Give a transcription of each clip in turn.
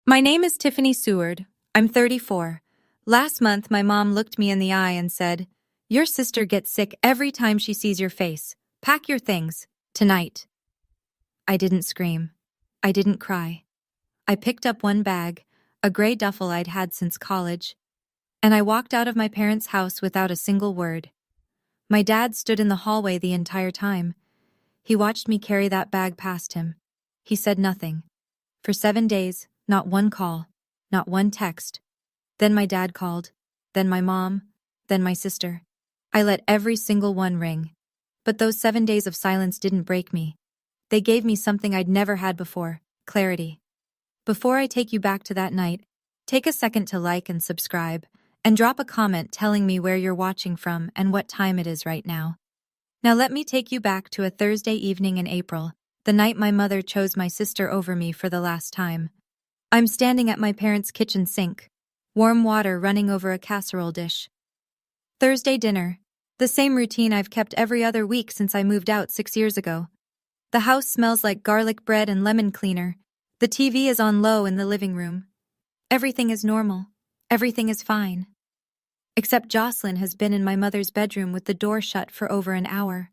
My name is Tiffany Seward. I'm 34. Last month, my mom looked me in the eye and said, "Your sister gets sick every time she sees your face. Pack your things. Tonight." I didn't scream. I didn't cry. I picked up one bag, a gray duffel I'd had since college, and I walked out of my parents' house without a single word. My dad stood in the hallway the entire time. He watched me carry that bag past him. He said nothing. For 7 days, not one call, not one text. Then my dad called, then my mom, then my sister. I let every single one ring. But those 7 days of silence didn't break me. They gave me something I'd never had before: clarity. Before I take you back to that night, take a second to like and subscribe, and drop a comment telling me where you're watching from and what time it is right now. Now let me take you back to a Thursday evening in April, the night my mother chose my sister over me for the last time. I'm standing at my parents' kitchen sink, warm water running over a casserole dish. Thursday dinner, the same routine I've kept every other week since I moved out 6 years ago. The house smells like garlic bread and lemon cleaner. The TV is on low in the living room. Everything is normal. Everything is fine. Except Joselyn has been in my mother's bedroom with the door shut for over an hour.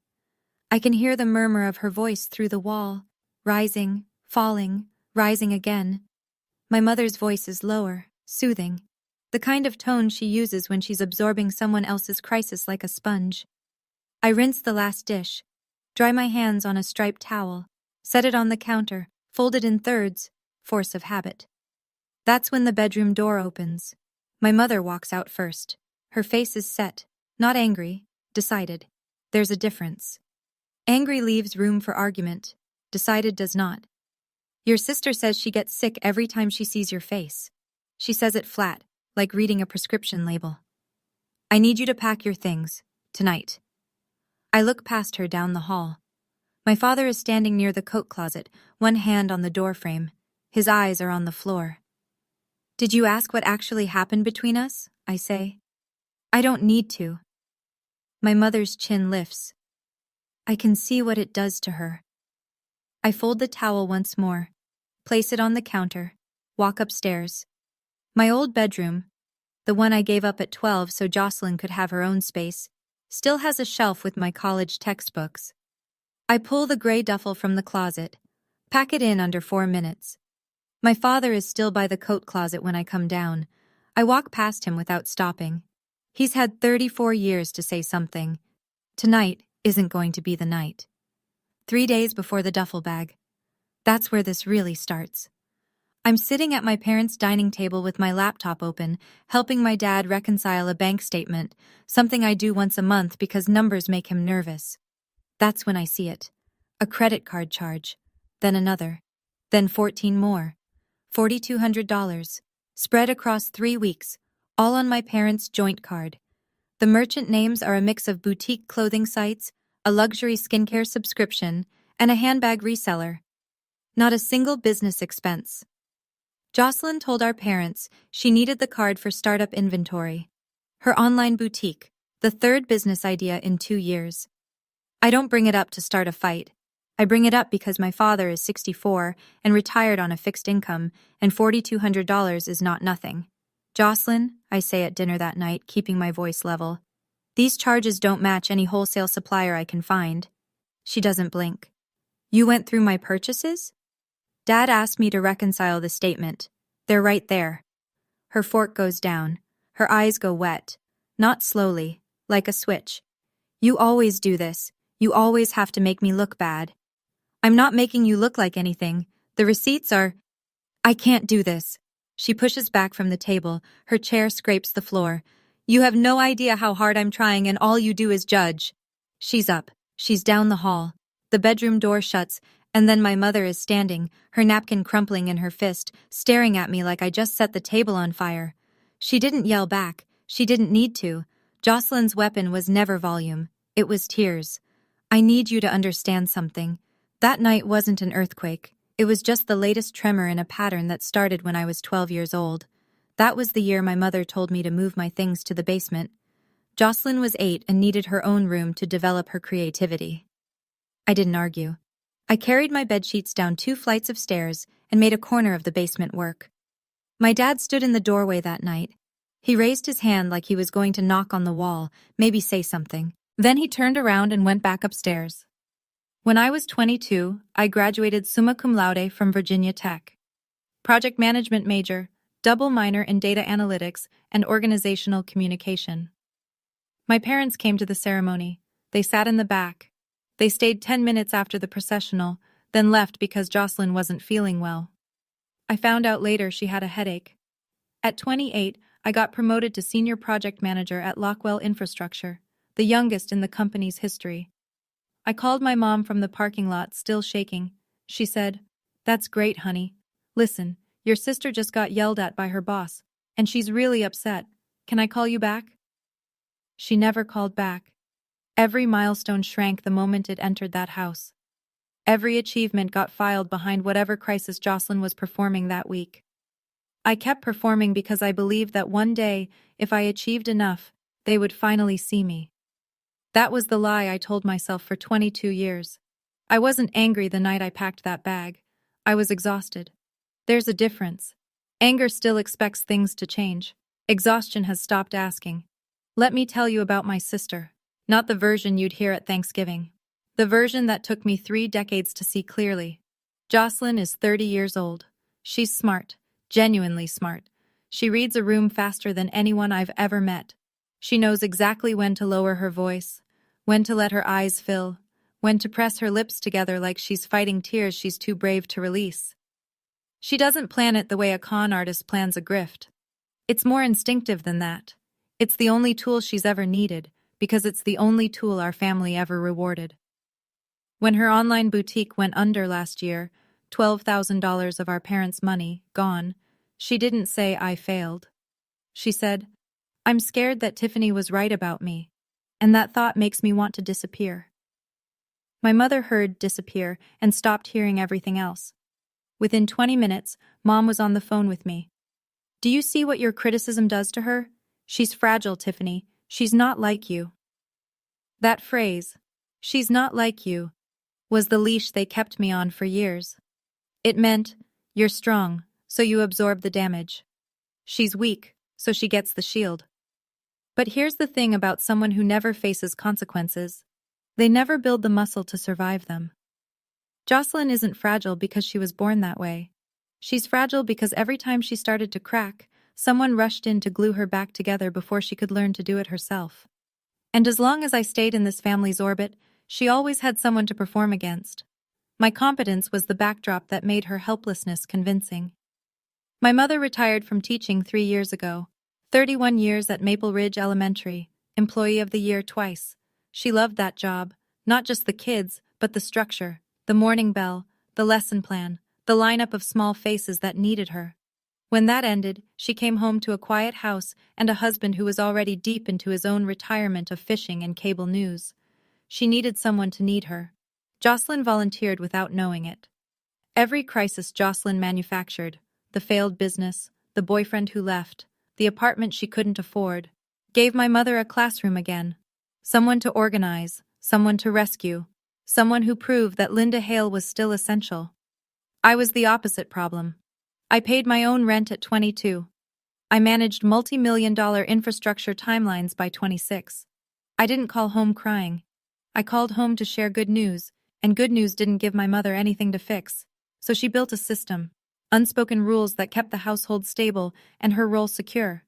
I can hear the murmur of her voice through the wall, rising, falling, rising again. My mother's voice is lower, soothing, the kind of tone she uses when she's absorbing someone else's crisis like a sponge. I rinse the last dish, dry my hands on a striped towel, set it on the counter, fold it in thirds, force of habit. That's when the bedroom door opens. My mother walks out first. Her face is set, not angry, decided. There's a difference. Angry leaves room for argument. Decided does not. Your sister says she gets sick every time she sees your face. She says it flat, like reading a prescription label. I need you to pack your things, tonight. I look past her down the hall. My father is standing near the coat closet, one hand on the doorframe. His eyes are on the floor. Did you ask what actually happened between us? I say. I don't need to. My mother's chin lifts. I can see what it does to her. I fold the towel once more, place it on the counter, walk upstairs. My old bedroom, the one I gave up at 12 so Joselyn could have her own space, still has a shelf with my college textbooks. I pull the gray duffel from the closet, pack it in under 4 minutes. My father is still by the coat closet when I come down. I walk past him without stopping. He's had 34 years to say something. Tonight isn't going to be the night. 3 days before the duffel bag. That's where this really starts. I'm sitting at my parents' dining table with my laptop open, helping my dad reconcile a bank statement, something I do once a month because numbers make him nervous. That's when I see it. A credit card charge. Then another. Then 14 more. $4,200. Spread across 3 weeks, all on my parents' joint card. The merchant names are a mix of boutique clothing sites, a luxury skincare subscription, and a handbag reseller. Not a single business expense. Joselyn told our parents she needed the card for startup inventory. Her online boutique, the third business idea in 2 years. I don't bring it up to start a fight. I bring it up because my father is 64 and retired on a fixed income, and $4,200 is not nothing. Joselyn, I say at dinner that night, keeping my voice level, these charges don't match any wholesale supplier I can find. She doesn't blink. You went through my purchases? Dad asked me to reconcile the statement. They're right there. Her fork goes down. Her eyes go wet. Not slowly, like a switch. You always do this. You always have to make me look bad. I'm not making you look like anything. The receipts are... I can't do this. She pushes back from the table. Her chair scrapes the floor. You have no idea how hard I'm trying, and all you do is judge. She's up. She's down the hall. The bedroom door shuts, and then my mother is standing, her napkin crumpling in her fist, staring at me like I just set the table on fire. She didn't yell back. She didn't need to. Joselyn's weapon was never volume. It was tears. I need you to understand something. That night wasn't an earthquake. It was just the latest tremor in a pattern that started when I was 12 years old. That was the year my mother told me to move my things to the basement. Joselyn was 8 and needed her own room to develop her creativity. I didn't argue. I carried my bedsheets down 2 flights of stairs and made a corner of the basement work. My dad stood in the doorway that night. He raised his hand like he was going to knock on the wall, maybe say something. Then he turned around and went back upstairs. When I was 22, I graduated summa cum laude from Virginia Tech. Project management major, double minor in data analytics and organizational communication. My parents came to the ceremony. They sat in the back. They stayed 10 minutes after the processional, then left because Joselyn wasn't feeling well. I found out later she had a headache. At 28, I got promoted to senior project manager at Lockwell Infrastructure, the youngest in the company's history. I called my mom from the parking lot, still shaking. She said, "That's great, honey. Listen, your sister just got yelled at by her boss, and she's really upset. Can I call you back?" She never called back. Every milestone shrank the moment it entered that house. Every achievement got filed behind whatever crisis Joselyn was performing that week. I kept performing because I believed that one day, if I achieved enough, they would finally see me. That was the lie I told myself for 22 years. I wasn't angry the night I packed that bag. I was exhausted. There's a difference. Anger still expects things to change. Exhaustion has stopped asking. Let me tell you about my sister. Not the version you'd hear at Thanksgiving. The version that took me 3 decades to see clearly. Joselyn is 30 years old. She's smart, genuinely smart. She reads a room faster than anyone I've ever met. She knows exactly when to lower her voice, when to let her eyes fill, when to press her lips together like she's fighting tears she's too brave to release. She doesn't plan it the way a con artist plans a grift. It's more instinctive than that. It's the only tool she's ever needed, because it's the only tool our family ever rewarded. When her online boutique went under last year, $12,000 of our parents' money gone, she didn't say I failed. She said, "I'm scared that Tiffany was right about me, and that thought makes me want to disappear." My mother heard disappear and stopped hearing everything else. Within 20 minutes, Mom was on the phone with me. "Do you see what your criticism does to her? She's fragile, Tiffany. She's not like you." That phrase, "she's not like you," was the leash they kept me on for years. It meant, you're strong, so you absorb the damage. She's weak, so she gets the shield. But here's the thing about someone who never faces consequences. They never build the muscle to survive them. Joselyn isn't fragile because she was born that way. She's fragile because every time she started to crack, someone rushed in to glue her back together before she could learn to do it herself. And as long as I stayed in this family's orbit, she always had someone to perform against. My competence was the backdrop that made her helplessness convincing. My mother retired from teaching 3 years ago. 31 years at Maple Ridge Elementary, Employee of the Year twice. She loved that job, not just the kids, but the structure, the morning bell, the lesson plan, the lineup of small faces that needed her. When that ended, she came home to a quiet house and a husband who was already deep into his own retirement of fishing and cable news. She needed someone to need her. Joselyn volunteered without knowing it. Every crisis Joselyn manufactured, the failed business, the boyfriend who left, the apartment she couldn't afford, gave my mother a classroom again. Someone to organize, someone to rescue, someone who proved that Linda Hale was still essential. I was the opposite problem. I paid my own rent at 22. I managed multi-million-dollar infrastructure timelines by 26. I didn't call home crying. I called home to share good news, and good news didn't give my mother anything to fix. So she built a system, unspoken rules that kept the household stable and her role secure.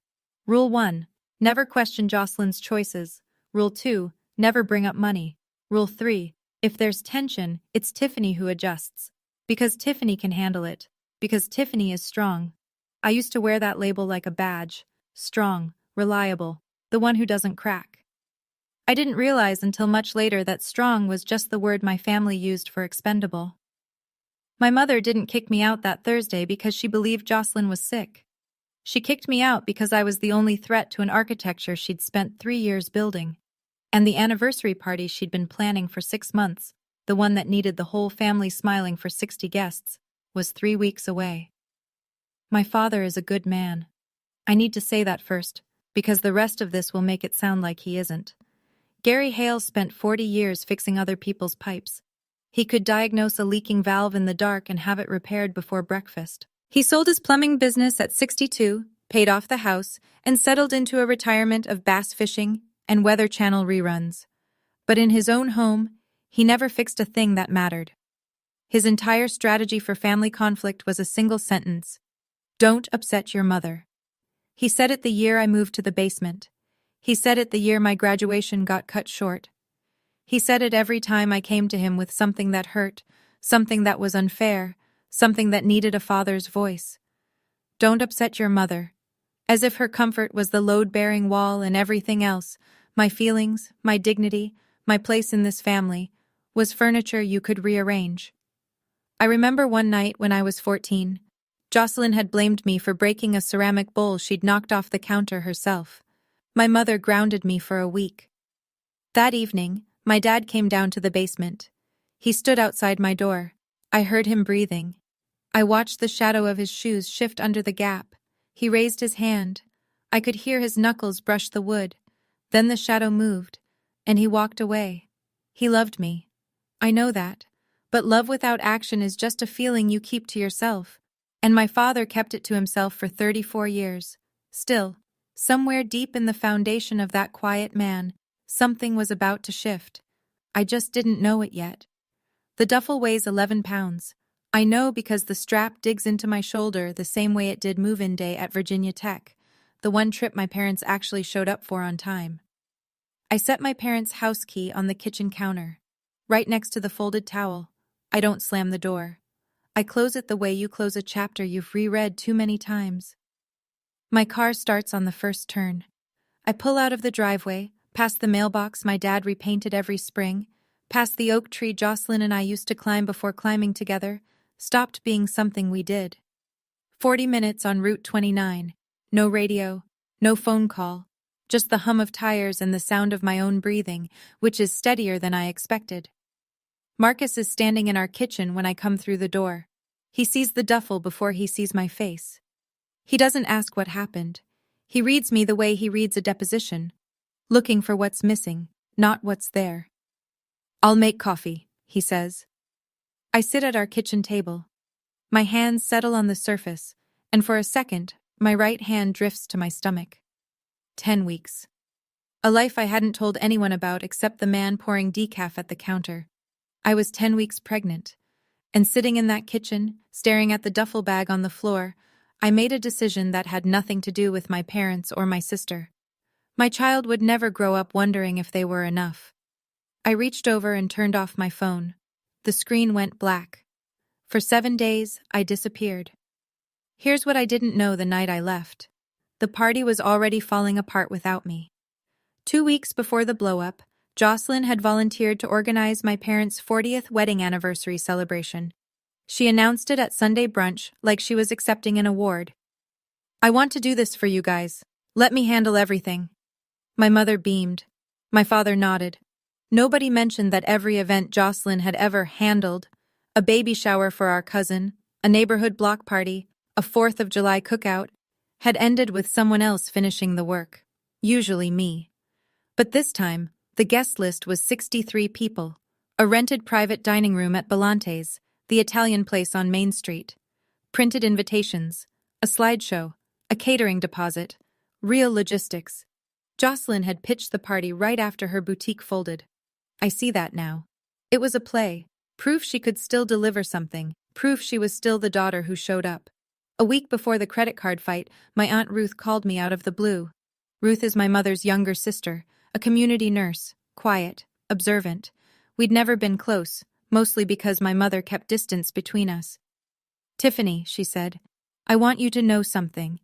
Rule 1, never question Joselyn's choices. Rule 2, never bring up money. Rule 3, if there's tension, it's Tiffany who adjusts. Because Tiffany can handle it. Because Tiffany is strong. I used to wear that label like a badge. Strong, reliable, the one who doesn't crack. I didn't realize until much later that strong was just the word my family used for expendable. My mother didn't kick me out that Thursday because she believed Joselyn was sick. She kicked me out because I was the only threat to an architecture she'd spent 3 years building. And the anniversary party she'd been planning for 6 months, the one that needed the whole family smiling for 60 guests, was 3 weeks away. My father is a good man. I need to say that first, because the rest of this will make it sound like he isn't. Gary Hale spent 40 years fixing other people's pipes. He could diagnose a leaking valve in the dark and have it repaired before breakfast. He sold his plumbing business at 62, paid off the house, and settled into a retirement of bass fishing and Weather Channel reruns. But in his own home, he never fixed a thing that mattered. His entire strategy for family conflict was a single sentence: "Don't upset your mother." He said it the year I moved to the basement. He said it the year my graduation got cut short. He said it every time I came to him with something that hurt, something that was unfair, something that needed a father's voice. "Don't upset your mother." As if her comfort was the load-bearing wall, and everything else, my feelings, my dignity, my place in this family, was furniture you could rearrange. I remember one night when I was 14. Joselyn had blamed me for breaking a ceramic bowl she'd knocked off the counter herself. My mother grounded me for a week. That evening, my dad came down to the basement. He stood outside my door. I heard him breathing. I watched the shadow of his shoes shift under the gap. He raised his hand. I could hear his knuckles brush the wood. Then the shadow moved, and he walked away. He loved me. I know that. But love without action is just a feeling you keep to yourself. And my father kept it to himself for 34 years. Still, somewhere deep in the foundation of that quiet man, something was about to shift. I just didn't know it yet. The duffel weighs 11 pounds. I know because the strap digs into my shoulder the same way it did move-in day at Virginia Tech, the one trip my parents actually showed up for on time. I set my parents' house key on the kitchen counter, right next to the folded towel. I don't slam the door. I close it the way you close a chapter you've reread too many times. My car starts on the first turn. I pull out of the driveway, past the mailbox my dad repainted every spring, past the oak tree Joselyn and I used to climb before climbing together, stopped being something we did. 40 minutes on Route 29. No radio, no phone call, just the hum of tires and the sound of my own breathing, which is steadier than I expected. Marcus is standing in our kitchen when I come through the door. He sees the duffel before he sees my face. He doesn't ask what happened. He reads me the way he reads a deposition, looking for what's missing, not what's there. "I'll make coffee," he says. I sit at our kitchen table. My hands settle on the surface, and for a second, my right hand drifts to my stomach. 10 weeks. A life I hadn't told anyone about except the man pouring decaf at the counter. I was 10 weeks pregnant, and sitting in that kitchen, staring at the duffel bag on the floor, I made a decision that had nothing to do with my parents or my sister. My child would never grow up wondering if they were enough. I reached over and turned off my phone. The screen went black. For 7 days, I disappeared. Here's what I didn't know the night I left. The party was already falling apart without me. 2 weeks before the blow-up, Joselyn had volunteered to organize my parents' 40th wedding anniversary celebration. She announced it at Sunday brunch like she was accepting an award. "I want to do this for you guys. Let me handle everything." My mother beamed. My father nodded. Nobody mentioned that every event Joselyn had ever handled, a baby shower for our cousin, a neighborhood block party, a 4th of July cookout, had ended with someone else finishing the work, usually me. But this time, the guest list was 63 people, a rented private dining room at Belante's, the Italian place on Main Street, printed invitations, a slideshow, a catering deposit, real logistics. Joselyn had pitched the party right after her boutique folded. I see that now. It was a play, proof she could still deliver something, proof she was still the daughter who showed up. A week before the credit card fight, my Aunt Ruth called me out of the blue. Ruth is my mother's younger sister, a community nurse, quiet, observant. We'd never been close, mostly because my mother kept distance between us. "Tiffany," she said, "I want you to know something.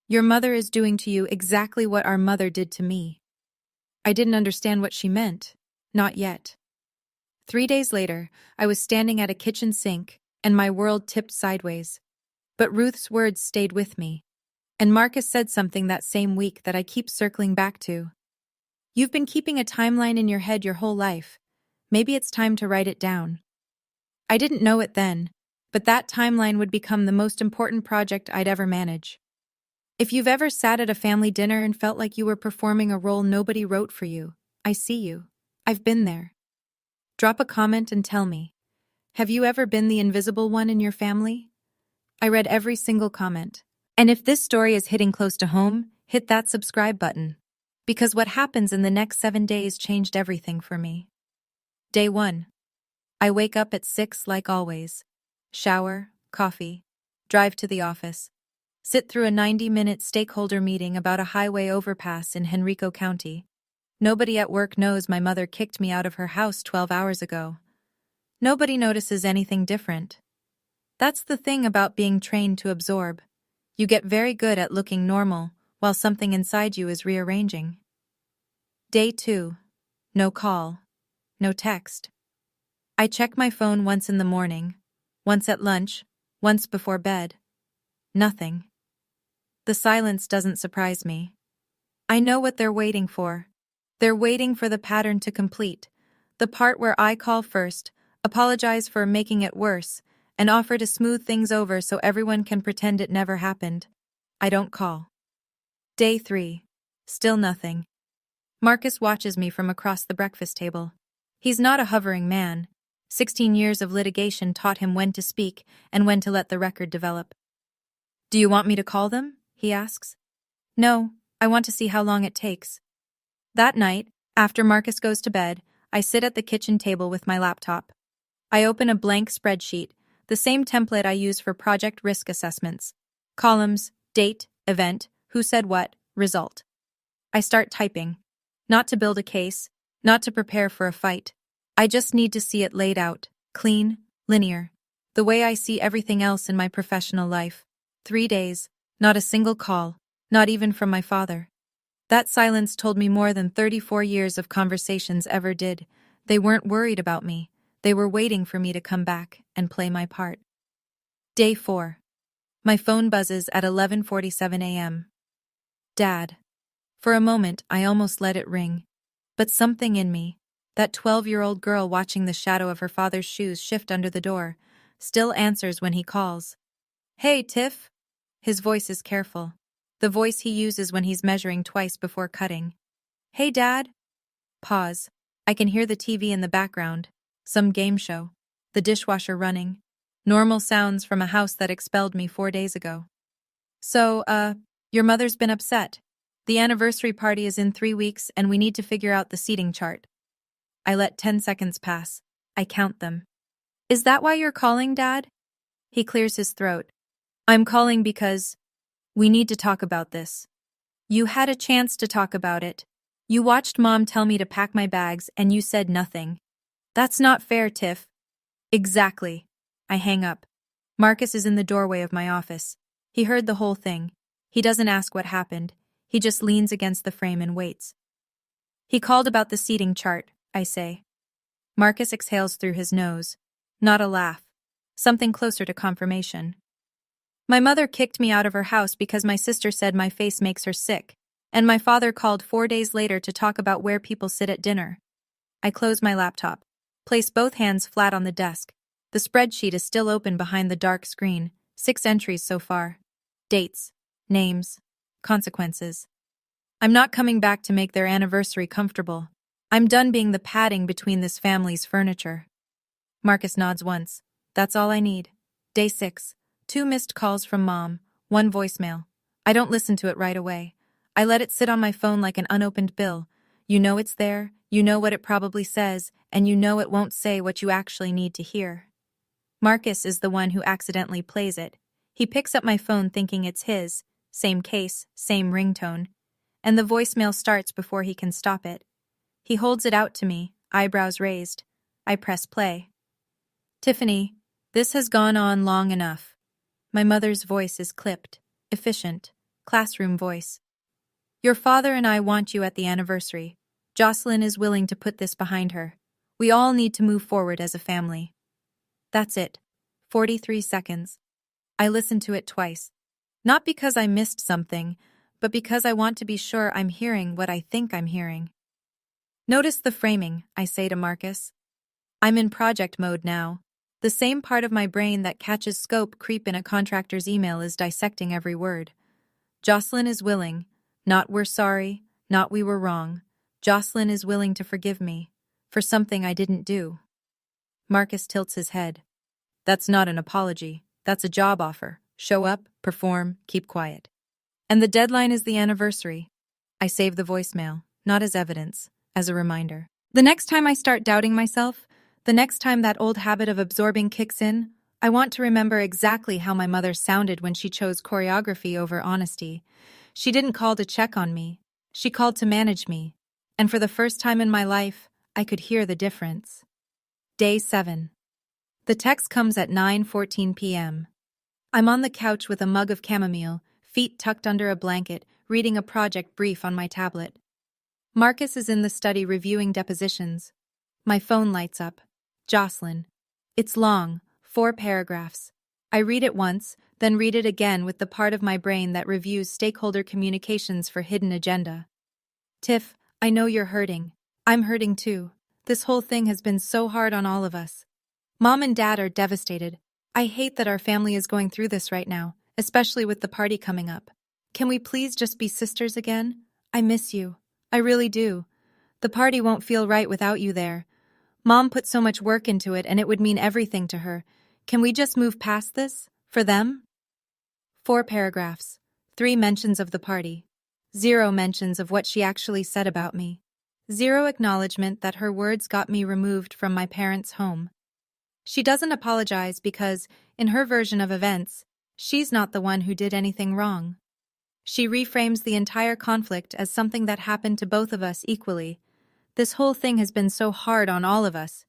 Your mother is doing to you exactly what our mother did to me." I didn't understand what she meant. Not yet. 3 days later, I was standing at a kitchen sink, and my world tipped sideways. But Ruth's words stayed with me. And Marcus said something that same week that I keep circling back to. "You've been keeping a timeline in your head your whole life. Maybe it's time to write it down." I didn't know it then, but that timeline would become the most important project I'd ever manage. If you've ever sat at a family dinner and felt like you were performing a role nobody wrote for you, I see you. I've been there. Drop a comment and tell me. Have you ever been the invisible one in your family? I read every single comment. And if this story is hitting close to home, hit that subscribe button. Because what happens in the next 7 days changed everything for me. Day 1. I wake up at 6 like always. Shower, coffee, drive to the office. Sit through a 90-minute stakeholder meeting about a highway overpass in Henrico County. Nobody at work knows my mother kicked me out of her house 12 hours ago. Nobody notices anything different. That's the thing about being trained to absorb. You get very good at looking normal, while something inside you is rearranging. Day 2. No call. No text. I check my phone once in the morning, once at lunch, once before bed. Nothing. The silence doesn't surprise me. I know what they're waiting for. They're waiting for the pattern to complete, the part where I call first, apologize for making it worse, and offer to smooth things over so everyone can pretend it never happened. I don't call. Day 3. Still nothing. Marcus watches me from across the breakfast table. He's not a hovering man. 16 years of litigation taught him when to speak and when to let the record develop. Do you want me to call them? He asks. No, I want to see how long it takes. That night, after Marcus goes to bed, I sit at the kitchen table with my laptop. I open a blank spreadsheet, the same template I use for project risk assessments. Columns, date, event, who said what, result. I start typing. Not to build a case, not to prepare for a fight. I just need to see it laid out, clean, linear. The way I see everything else in my professional life. 3 days, not a single call, not even from my father. That silence told me more than 34 years of conversations ever did. They weren't worried about me. They were waiting for me to come back and play my part. Day 4. My phone buzzes at 11:47 a.m. Dad. For a moment, I almost let it ring. But something in me, that 12-year-old girl watching the shadow of her father's shoes shift under the door, still answers when he calls. Hey, Tiff. His voice is careful. The voice he uses when he's measuring twice before cutting. Hey, Dad. Pause. I can hear the TV in the background. Some game show. The dishwasher running. Normal sounds from a house that expelled me 4 days ago. So, your mother's been upset. The anniversary party is in 3 weeks and we need to figure out the seating chart. I let 10 seconds pass. I count them. Is that why you're calling, Dad? He clears his throat. I'm calling because we need to talk about this. You had a chance to talk about it. You watched Mom tell me to pack my bags and you said nothing. That's not fair, Tiff. Exactly. I hang up. Marcus is in the doorway of my office. He heard the whole thing. He doesn't ask what happened. He just leans against the frame and waits. He called about the seating chart, I say. Marcus exhales through his nose. Not a laugh. Something closer to confirmation. My mother kicked me out of her house because my sister said my face makes her sick, and my father called 4 days later to talk about where people sit at dinner. I close my laptop, place both hands flat on the desk. The spreadsheet is still open behind the dark screen, 6 entries so far. Dates, names, consequences. I'm not coming back to make their anniversary comfortable. I'm done being the padding between this family's furniture. Marcus nods once. That's all I need. Day 6. 2 missed calls from Mom, 1 voicemail. I don't listen to it right away. I let it sit on my phone like an unopened bill. You know it's there, you know what it probably says, and you know it won't say what you actually need to hear. Marcus is the one who accidentally plays it. He picks up my phone thinking it's his, same case, same ringtone, and the voicemail starts before he can stop it. He holds it out to me, eyebrows raised. I press play. Tiffany, this has gone on long enough. My mother's voice is clipped, efficient, classroom voice. Your father and I want you at the anniversary. Joselyn is willing to put this behind her. We all need to move forward as a family. That's it. 43 seconds. I listened to it twice. Not because I missed something, but because I want to be sure I'm hearing what I think I'm hearing. Notice the framing, I say to Marcus. I'm in project mode now. The same part of my brain that catches scope creep in a contractor's email is dissecting every word. Joselyn is willing. Not we're sorry, not we were wrong. Joselyn is willing to forgive me for something I didn't do. Marcus tilts his head. That's not an apology. That's a job offer. Show up, perform, keep quiet. And the deadline is the anniversary. I save the voicemail, not as evidence, as a reminder. The next time I start doubting myself, the next time that old habit of absorbing kicks in, I want to remember exactly how my mother sounded when she chose choreography over honesty. She didn't call to check on me. She called to manage me. And for the first time in my life, I could hear the difference. Day 7. The text comes at 9:14 p.m. I'm on the couch with a mug of chamomile, feet tucked under a blanket, reading a project brief on my tablet. Marcus is in the study reviewing depositions. My phone lights up. Joselyn. It's long, 4 paragraphs. I read it once, then read it again with the part of my brain that reviews stakeholder communications for hidden agenda. Tiff, I know you're hurting. I'm hurting too. This whole thing has been so hard on all of us. Mom and Dad are devastated. I hate that our family is going through this right now, especially with the party coming up. Can we please just be sisters again? I miss you. I really do. The party won't feel right without you there. Mom put so much work into it and it would mean everything to her. Can we just move past this? For them? 4 paragraphs. 3 mentions of the party. 0 mentions of what she actually said about me. 0 acknowledgement that her words got me removed from my parents' home. She doesn't apologize because, in her version of events, she's not the one who did anything wrong. She reframes the entire conflict as something that happened to both of us equally. This whole thing has been so hard on all of us,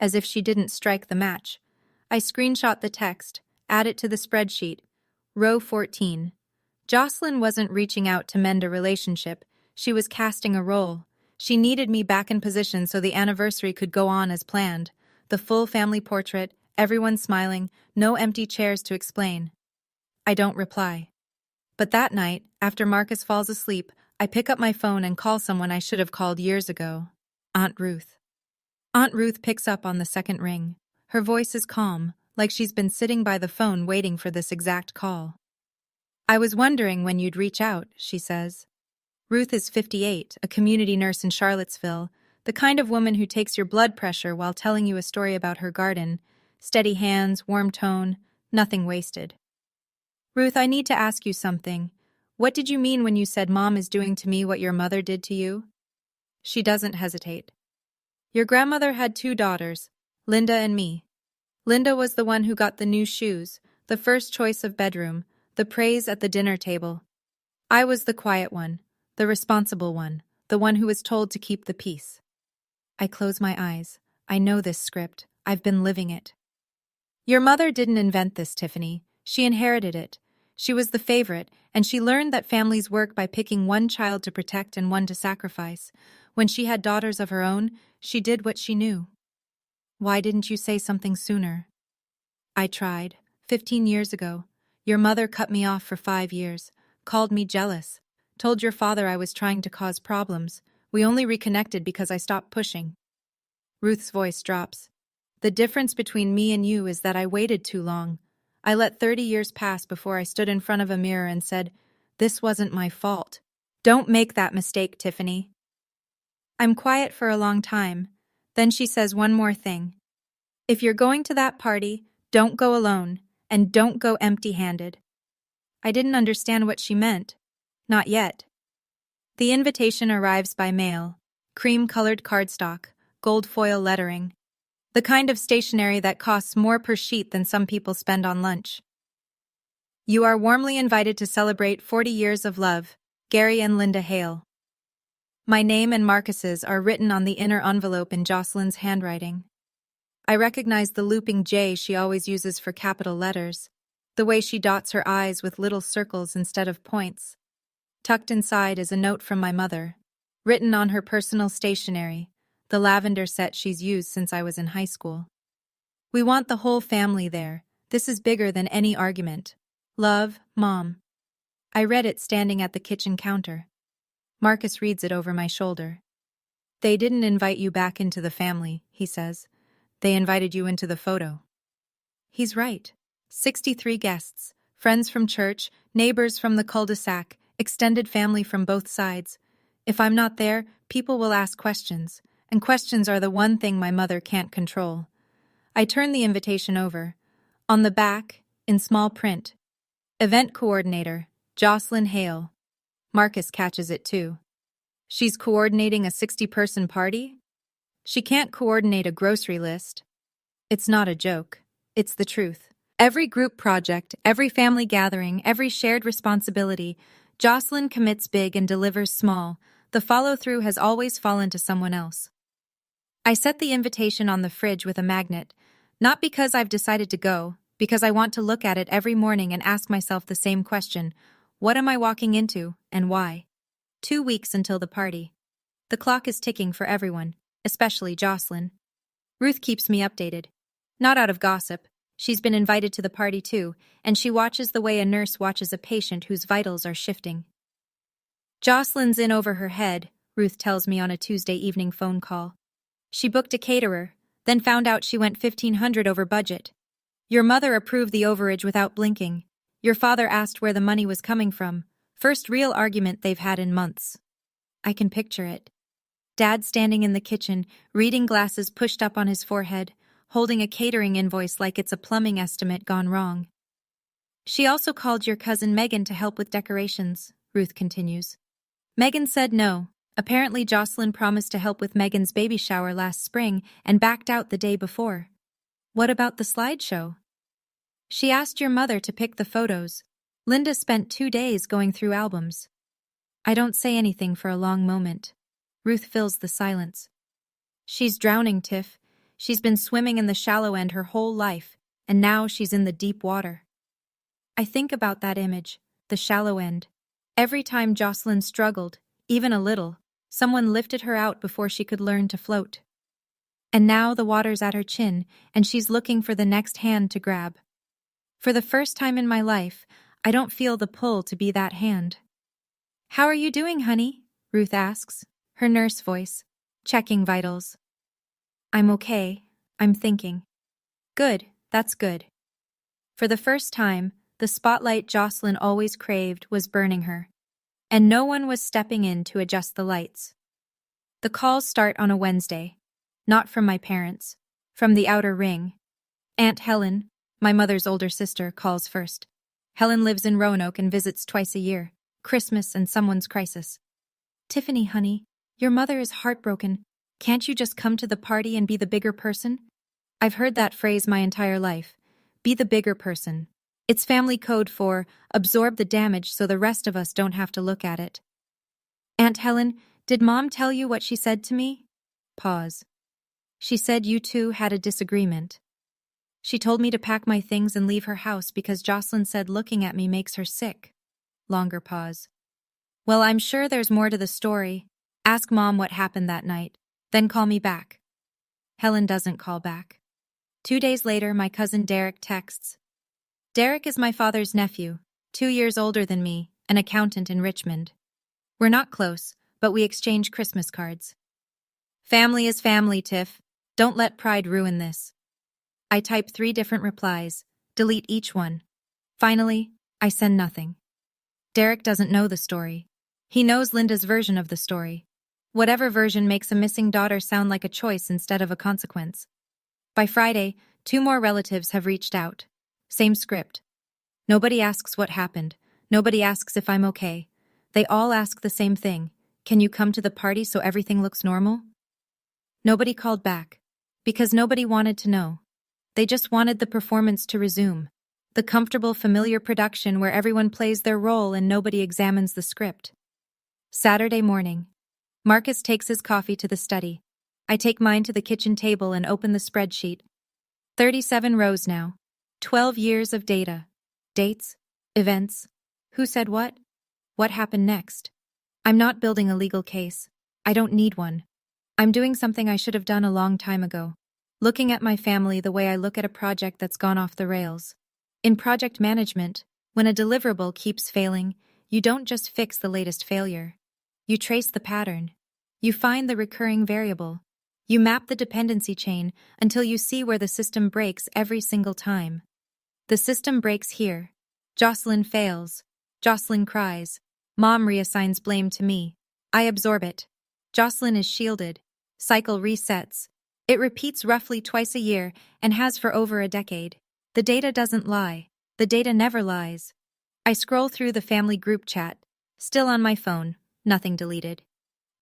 as if she didn't strike the match. I screenshot the text, add it to the spreadsheet. Row 14. Joselyn wasn't reaching out to mend a relationship, she was casting a role. She needed me back in position so the anniversary could go on as planned. The full family portrait, everyone smiling, no empty chairs to explain. I don't reply. But that night, after Marcus falls asleep, I pick up my phone and call someone I should have called years ago. Aunt Ruth. Aunt Ruth picks up on the second ring. Her voice is calm, like she's been sitting by the phone waiting for this exact call. I was wondering when you'd reach out, she says. Ruth is 58, a community nurse in Charlottesville, the kind of woman who takes your blood pressure while telling you a story about her garden. Steady hands, warm tone, nothing wasted. Ruth, I need to ask you something. What did you mean when you said Mom is doing to me what your mother did to you? She doesn't hesitate. Your grandmother had 2 daughters, Linda and me. Linda was the one who got the new shoes, the first choice of bedroom, the praise at the dinner table. I was the quiet one, the responsible one, the one who was told to keep the peace. I close my eyes. I know this script. I've been living it. Your mother didn't invent this, Tiffany. She inherited it. She was the favorite, and she learned that families work by picking one child to protect and one to sacrifice. When she had daughters of her own, she did what she knew. Why didn't you say something sooner? I tried. 15 years ago. Your mother cut me off for 5 years, called me jealous, told your father I was trying to cause problems. We only reconnected because I stopped pushing. Ruth's voice drops. The difference between me and you is that I waited too long. I let 30 years pass before I stood in front of a mirror and said, "This wasn't my fault." Don't make that mistake, Tiffany. I'm quiet for a long time. Then she says one more thing. If you're going to that party, don't go alone, and don't go empty-handed. I didn't understand what she meant. Not yet. The invitation arrives by mail. Cream-colored cardstock, gold foil lettering. The kind of stationery that costs more per sheet than some people spend on lunch. You are warmly invited to celebrate 40 years of love, Gary and Linda Hale. My name and Marcus's are written on the inner envelope in Jocelyn's handwriting. I recognize the looping J she always uses for capital letters, the way she dots her I's with little circles instead of points. Tucked inside is a note from my mother, written on her personal stationery, the lavender set she's used since I was in high school. We want the whole family there. This is bigger than any argument. Love, Mom. I read it standing at the kitchen counter. Marcus reads it over my shoulder. They didn't invite you back into the family, he says. They invited you into the photo. He's right. 63 guests, friends from church, neighbors from the cul-de-sac, extended family from both sides. If I'm not there, people will ask questions, and questions are the one thing my mother can't control. I turn the invitation over. On the back, in small print, Event coordinator, Joselyn Hale. Marcus catches it too. She's coordinating a 60-person party? She can't coordinate a grocery list. It's not a joke. It's the truth. Every group project, every family gathering, every shared responsibility, Joselyn commits big and delivers small. The follow-through has always fallen to someone else. I set the invitation on the fridge with a magnet, not because I've decided to go, because I want to look at it every morning and ask myself the same question: what am I walking into, and why? 2 weeks until the party. The clock is ticking for everyone, especially Joselyn. Ruth keeps me updated. Not out of gossip. She's been invited to the party too, and she watches the way a nurse watches a patient whose vitals are shifting. Joselyn's in over her head, Ruth tells me on a Tuesday evening phone call. She booked a caterer, then found out she went $1,500 over budget. Your mother approved the overage without blinking. Your father asked where the money was coming from. First real argument they've had in months. I can picture it. Dad standing in the kitchen, reading glasses pushed up on his forehead, holding a catering invoice like it's a plumbing estimate gone wrong. She also called your cousin Megan to help with decorations, Ruth continues. Megan said no. Apparently Joselyn promised to help with Megan's baby shower last spring and backed out the day before. What about the slideshow? She asked your mother to pick the photos. Linda spent 2 days going through albums. I don't say anything for a long moment. Ruth fills the silence. She's drowning, Tiff. She's been swimming in the shallow end her whole life, and now she's in the deep water. I think about that image, the shallow end. Every time Joselyn struggled, even a little, someone lifted her out before she could learn to float. And now the water's at her chin, and she's looking for the next hand to grab. For the first time in my life, I don't feel the pull to be that hand. How are you doing, honey? Ruth asks, her nurse voice, checking vitals. I'm okay. I'm thinking. Good, that's good. For the first time, the spotlight Joselyn always craved was burning her, and no one was stepping in to adjust the lights. The calls start on a Wednesday, not from my parents, from the outer ring. Aunt Helen, my mother's older sister, calls first. Helen lives in Roanoke and visits twice a year, Christmas and someone's crisis. Tiffany, honey, your mother is heartbroken. Can't you just come to the party and be the bigger person? I've heard that phrase my entire life. Be the bigger person. It's family code for absorb the damage so the rest of us don't have to look at it. Aunt Helen, did Mom tell you what she said to me? Pause. She said you two had a disagreement. She told me to pack my things and leave her house because Joselyn said looking at me makes her sick. Longer pause. Well, I'm sure there's more to the story. Ask Mom what happened that night. Then call me back. Helen doesn't call back. 2 days later, my cousin Derek texts. Derek is my father's nephew, 2 years older than me, an accountant in Richmond. We're not close, but we exchange Christmas cards. Family is family, Tiff. Don't let pride ruin this. I type 3 different replies, delete each one. Finally, I send nothing. Derek doesn't know the story. He knows Linda's version of the story. Whatever version makes a missing daughter sound like a choice instead of a consequence. By Friday, 2 more relatives have reached out. Same script. Nobody asks what happened. Nobody asks if I'm okay. They all ask the same thing. Can you come to the party so everything looks normal? Nobody called back. Because nobody wanted to know. They just wanted the performance to resume. The comfortable, familiar production where everyone plays their role and nobody examines the script. Saturday morning. Marcus takes his coffee to the study. I take mine to the kitchen table and open the spreadsheet. 37 rows now. 12 years of data. Dates. Events. Who said what? What happened next? I'm not building a legal case. I don't need one. I'm doing something I should have done a long time ago. Looking at my family the way I look at a project that's gone off the rails. In project management, when a deliverable keeps failing, you don't just fix the latest failure. You trace the pattern. You find the recurring variable. You map the dependency chain until you see where the system breaks every single time. The system breaks here. Joselyn fails. Joselyn cries. Mom reassigns blame to me. I absorb it. Joselyn is shielded. Cycle resets. It repeats roughly twice a year and has for over a decade. The data doesn't lie. The data never lies. I scroll through the family group chat, still on my phone, nothing deleted.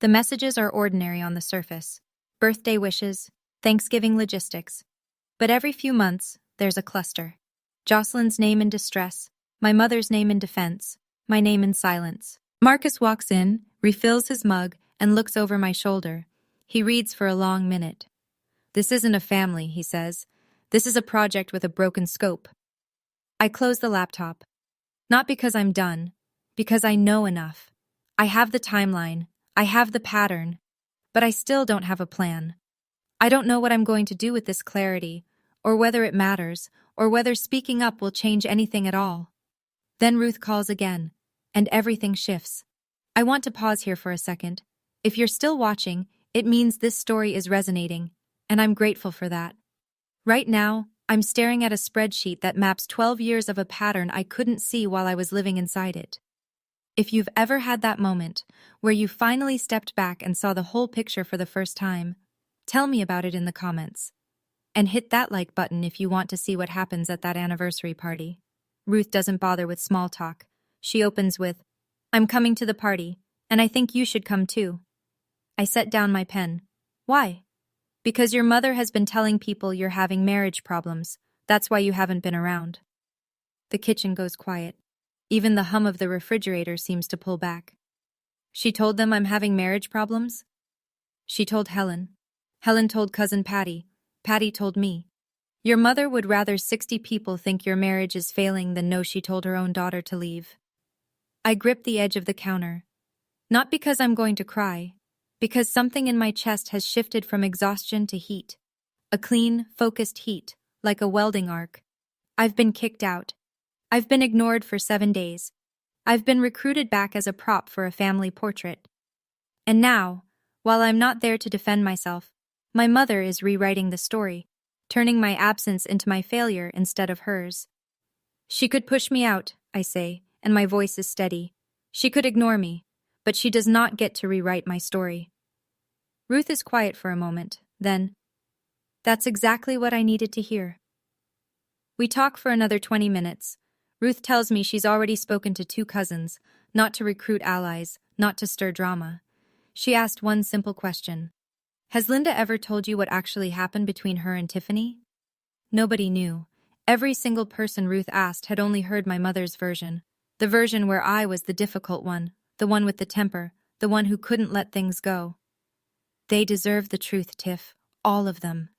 The messages are ordinary on the surface. Birthday wishes, Thanksgiving logistics. But every few months, there's a cluster. Joselyn's name in distress, my mother's name in defense, my name in silence. Marcus walks in, refills his mug, and looks over my shoulder. He reads for a long minute. "This isn't a family," he says. "This is a project with a broken scope." I close the laptop. Not because I'm done, because I know enough. I have the timeline, I have the pattern, but I still don't have a plan. I don't know what I'm going to do with this clarity, or whether it matters, or whether speaking up will change anything at all. Then Ruth calls again, and everything shifts. I want to pause here for a second. If you're still watching, it means this story is resonating, and I'm grateful for that. Right now, I'm staring at a spreadsheet that maps 12 years of a pattern I couldn't see while I was living inside it. If you've ever had that moment, where you finally stepped back and saw the whole picture for the first time, tell me about it in the comments. And hit that like button if you want to see what happens at that anniversary party. Ruth doesn't bother with small talk. She opens with, "I'm coming to the party, and I think you should come too." I set down my pen. "Why?" "Because your mother has been telling people you're having marriage problems. That's why you haven't been around." The kitchen goes quiet. Even the hum of the refrigerator seems to pull back. "She told them I'm having marriage problems?" "She told Helen. Helen told cousin Patty. Patty told me. Your mother would rather 60 people think your marriage is failing than know she told her own daughter to leave." I grip the edge of the counter. Not because I'm going to cry, because something in my chest has shifted from exhaustion to heat. A clean, focused heat, like a welding arc. I've been kicked out. I've been ignored for 7 days. I've been recruited back as a prop for a family portrait. And now, while I'm not there to defend myself, my mother is rewriting the story, turning my absence into my failure instead of hers. "She could push me out," I say, and my voice is steady. "She could ignore me, but she does not get to rewrite my story." Ruth is quiet for a moment, then, "That's exactly what I needed to hear." We talk for another 20 minutes. Ruth tells me she's already spoken to 2 cousins, not to recruit allies, not to stir drama. She asked one simple question. "Has Linda ever told you what actually happened between her and Tiffany?" Nobody knew. Every single person Ruth asked had only heard my mother's version, the version where I was the difficult one, the one with the temper, the one who couldn't let things go. They deserve the truth, Tiff. All of them.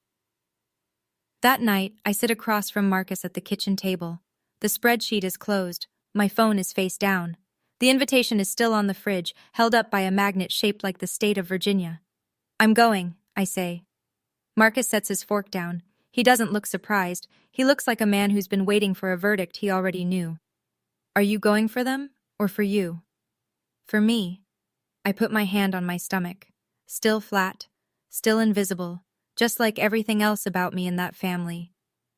That night, I sit across from Marcus at the kitchen table. The spreadsheet is closed. My phone is face down. The invitation is still on the fridge, held up by a magnet shaped like the state of Virginia. "I'm going," I say. Marcus sets his fork down. He doesn't look surprised. He looks like a man who's been waiting for a verdict he already knew. "Are you going for them, or for you?" "For me." I put my hand on my stomach. Still flat, still invisible, just like everything else about me in that family.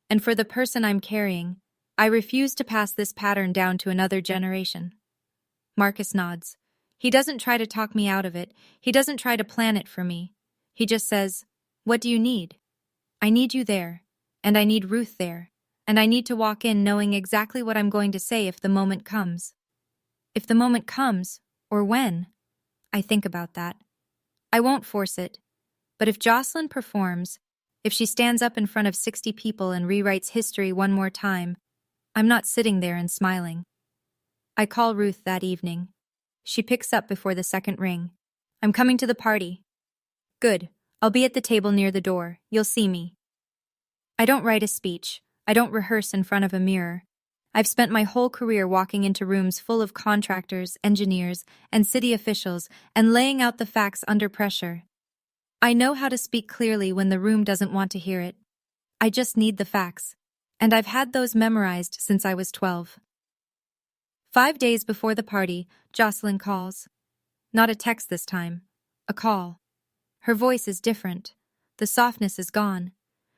And for the person I'm carrying, I refuse to pass this pattern down to another generation. Marcus nods. He doesn't try to talk me out of it. He doesn't try to plan it for me. He just says, "What do you need?" "I need you there, and I need Ruth there, and I need to walk in knowing exactly what I'm going to say if the moment comes." If the moment comes, or when? I think about that. I won't force it. But if Joselyn performs, if she stands up in front of 60 people and rewrites history one more time, I'm not sitting there and smiling. I call Ruth that evening. She picks up before the second ring. "I'm coming to the party." "Good. I'll be at the table near the door. You'll see me." I don't write a speech. I don't rehearse in front of a mirror. I've spent my whole career walking into rooms full of contractors, engineers, and city officials and laying out the facts under pressure. I know how to speak clearly when the room doesn't want to hear it. I just need the facts. And I've had those memorized since I was 12. 5 days before the party, Joselyn calls. Not a text this time. A call. Her voice is different. The softness is gone.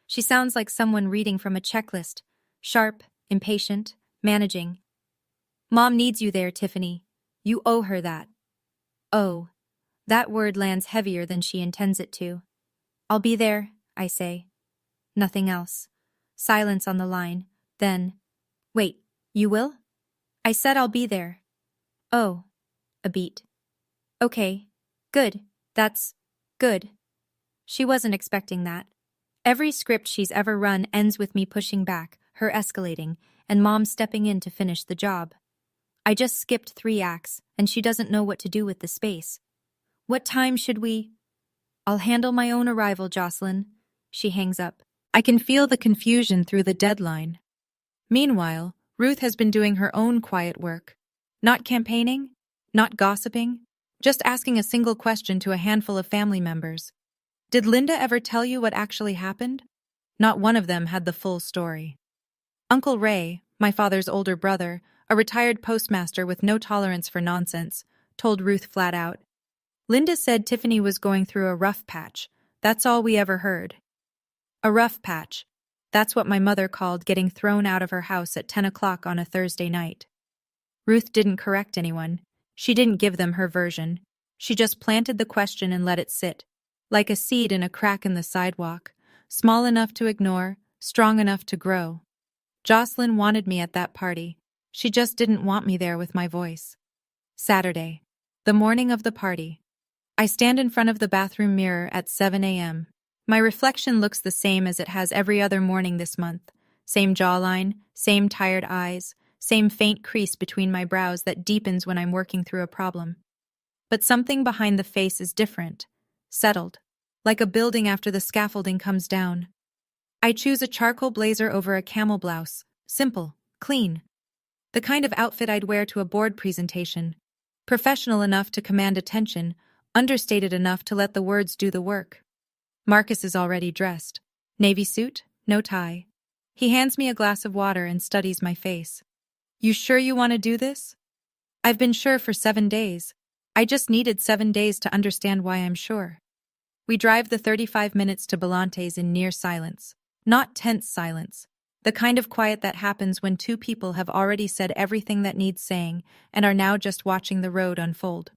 She sounds like someone reading from a checklist. Sharp, impatient, managing. "Mom needs you there, Tiffany. You owe her that." Oh. That word lands heavier than she intends it to. "I'll be there," I say. Nothing else. Silence on the line. Then, "Wait, you will?" I said I'll be there. Oh. A beat. Okay. Good. That's good. She wasn't expecting that. Every script she's ever run ends with me pushing back, her escalating, and Mom stepping in to finish the job. I just skipped 3 acts, and she doesn't know what to do with the space. What time should we? I'll handle my own arrival, Joselyn. She hangs up. I can feel the confusion through the deadline. Meanwhile, Ruth has been doing her own quiet work. Not campaigning, not gossiping, just asking a single question to a handful of family members. Did Linda ever tell you what actually happened? Not one of them had the full story. Uncle Ray, my father's older brother, a retired postmaster with no tolerance for nonsense, told Ruth flat out. Linda said Tiffany was going through a rough patch. That's all we ever heard. A rough patch. That's what my mother called getting thrown out of her house at 10 o'clock on a Thursday night. Ruth didn't correct anyone. She didn't give them her version. She just planted the question and let it sit, like a seed in a crack in the sidewalk, small enough to ignore, strong enough to grow. Joselyn wanted me at that party. She just didn't want me there with my voice. Saturday. The morning of the party. I stand in front of the bathroom mirror at 7 a.m. My reflection looks the same as it has every other morning this month. Same jawline, same tired eyes, same faint crease between my brows that deepens when I'm working through a problem. But something behind the face is different, settled, like a building after the scaffolding comes down. I choose a charcoal blazer over a camel blouse, simple, clean. The kind of outfit I'd wear to a board presentation. Professional enough to command attention, understated enough to let the words do the work. Marcus is already dressed. Navy suit, no tie. He hands me a glass of water and studies my face. You sure you want to do this? I've been sure for 7 days. I just needed 7 days to understand why I'm sure. We drive the 35 minutes to Belante's in near silence. Not tense silence. The kind of quiet that happens when 2 people have already said everything that needs saying and are now just watching the road unfold.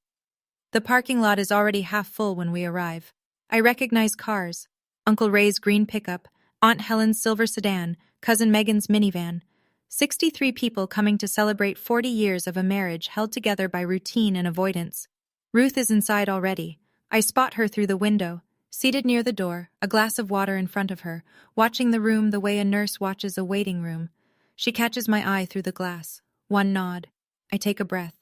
The parking lot is already half full when we arrive. I recognize cars. Uncle Ray's green pickup, Aunt Helen's silver sedan, Cousin Megan's minivan. 63 people coming to celebrate 40 years of a marriage held together by routine and avoidance. Ruth is inside already. I spot her through the window, seated near the door, a glass of water in front of her, watching the room the way a nurse watches a waiting room. She catches my eye through the glass. One nod. I take a breath.